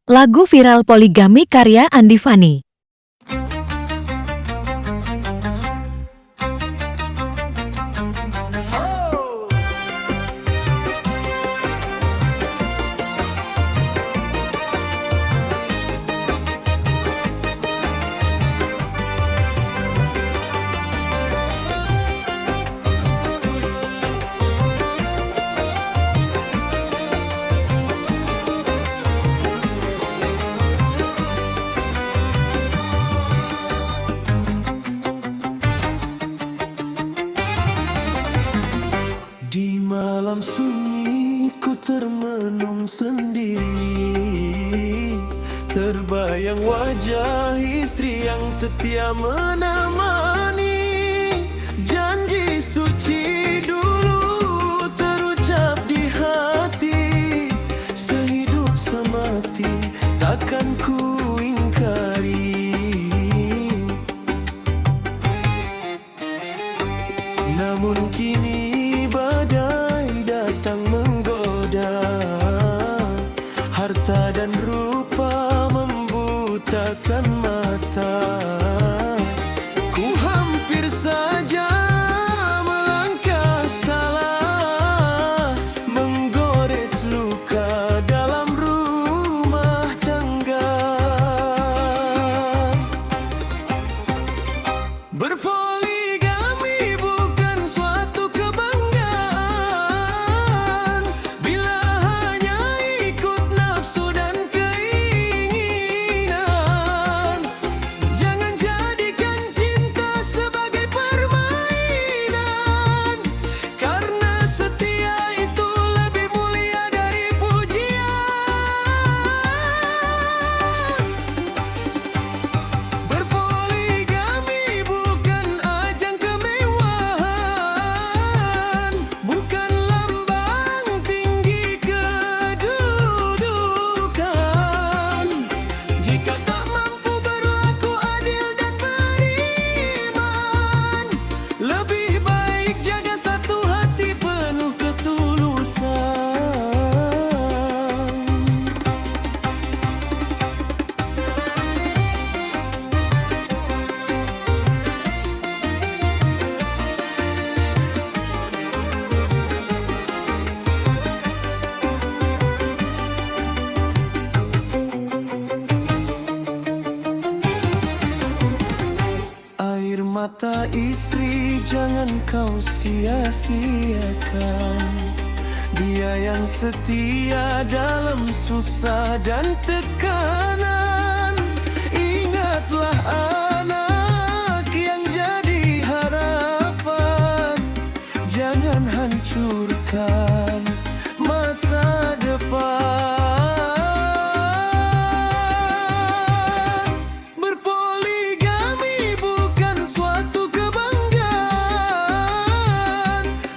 Lagu viral Poligami karya Andi Fani. Di malam sunyi ku termenung sendiri, terbayang wajah istri yang setia menemani. Janji suci dulu terucap di hati, sehidup semati takkan ku ingkari. Namun kini badai datang menggoda, harta dan rupa membutakan mata. Ku hampir saja melangkah salah, menggores luka dalam rumah tangga. Berpoligami bukan suatu kebanggaan, bila hanya ikut nafsu dan keinginan. Jangan jadikan cinta sebagai permainan, karena setia itu lebih mulia dari pujian. Berpoligami bukan ajang kemewahan, bukan lambang tinggi kedudukan. Jika tak mampu berlaku adil dan beriman, lebih baik jaga satu hati penuh ketulusan. Air mata istri jangan kau sia-siakan, dia yang setia dalam susah dan tekanan. Ingatlah anak yang jadi harapan, jangan hancurkan masa depan. Berpoligami bukan suatu kebanggaan,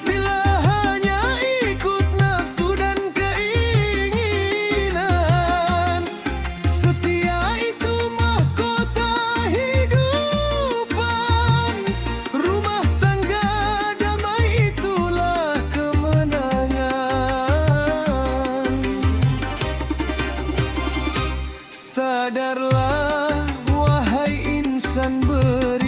bila hanya ikut nafsu dan keinginan. Setia itu mahkota hidupan, rumah tangga damai itulah kemenangan. Sadarlah wahai insan beriman,